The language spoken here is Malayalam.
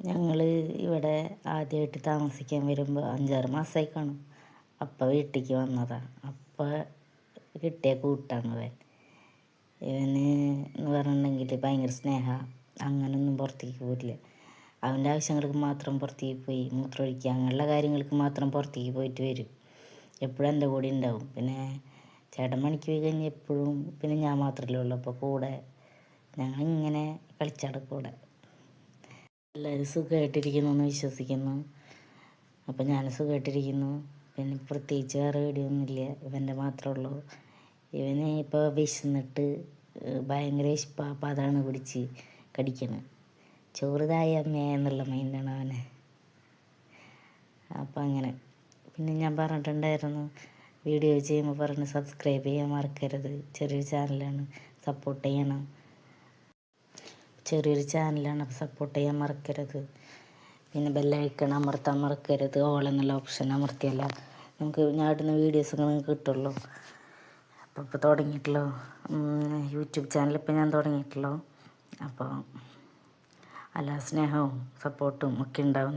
ഞങ്ങൾ ഇവിടെ ആദ്യമായിട്ട് താമസിക്കാൻ വരുമ്പോൾ 5-6 മാസമായി കാണും. അപ്പം വീട്ടിലേക്ക് വന്നതാണ്. അപ്പം കിട്ടിയ കൂട്ടാണ് ഇവന് എന്ന് പറഞ്ഞിട്ടുണ്ടെങ്കിൽ ഭയങ്കര സ്നേഹമാണ്. അങ്ങനെയൊന്നും പുറത്തേക്ക് പോയില്ല. അവൻ്റെ ആവശ്യങ്ങൾക്ക് മാത്രം പുറത്തേക്ക് പോയി മൂത്രമൊഴിക്കുക അങ്ങനെയുള്ള കാര്യങ്ങൾക്ക് മാത്രം പുറത്തേക്ക് പോയിട്ട് വരും. എപ്പോഴും എൻ്റെ കൂടെ ഉണ്ടാവും. പിന്നെ ചേട്ടൻ പണിക്ക് പോയി കഴിഞ്ഞാൽ എപ്പോഴും പിന്നെ ഞാൻ മാത്രമല്ലേ ഉള്ളൂ. അപ്പോൾ കൂടെ ഞങ്ങളിങ്ങനെ കളിച്ചടക്കൂടെ. എല്ലാവരും സുഖമായിട്ടിരിക്കുന്നു എന്ന് വിശ്വസിക്കുന്നു. അപ്പം ഞാൻ സുഖമായിട്ടിരിക്കുന്നു. പിന്നെ പ്രത്യേകിച്ച് വേറെ വീഡിയോയൊന്നുമില്ല. ഇവൻ്റെ മാത്രമേ ഉള്ളൂ. ഇവന് ഇപ്പോൾ വിശന്നിട്ട് ഭയങ്കര വിശപ്പാണ്. അപ്പം അതാണ് പിടിച്ച് കടിക്കുന്നത്. ചോറ് തായ അമ്മേ എന്നുള്ള മൈൻഡാണ് അവന്. അപ്പം അങ്ങനെ പിന്നെ ഞാൻ പറഞ്ഞിട്ടുണ്ടായിരുന്നു വീഡിയോ ചെയ്യുമ്പോൾ പറഞ്ഞ് സബ്സ്ക്രൈബ് ചെയ്യാൻ മറക്കരുത്. ചെറിയൊരു ചാനലാണ്, സപ്പോർട്ട് ചെയ്യണം. ചെറിയൊരു ചാനലാണ്, അപ്പോൾ സപ്പോർട്ട് ചെയ്യാൻ മറക്കരുത്. പിന്നെ ബെല്ലൈക്കൺ അമർത്താൻ മറക്കരുത്. ഓൾ എന്നുള്ള ഓപ്ഷൻ അമർത്തിയല്ല നമുക്ക് ഞാൻ ഇടുന്ന വീഡിയോസൊക്കെ നിങ്ങൾക്ക് കിട്ടുള്ളൂ. അപ്പോൾ ഇപ്പോൾ തുടങ്ങിയിട്ടുള്ളൂ യൂട്യൂബ് ചാനൽ. ഇപ്പോൾ ഞാൻ തുടങ്ങിയിട്ടുള്ളൂ. അപ്പോൾ എല്ലാ സ്നേഹവും സപ്പോർട്ടും ഒക്കെ ഉണ്ടാവും.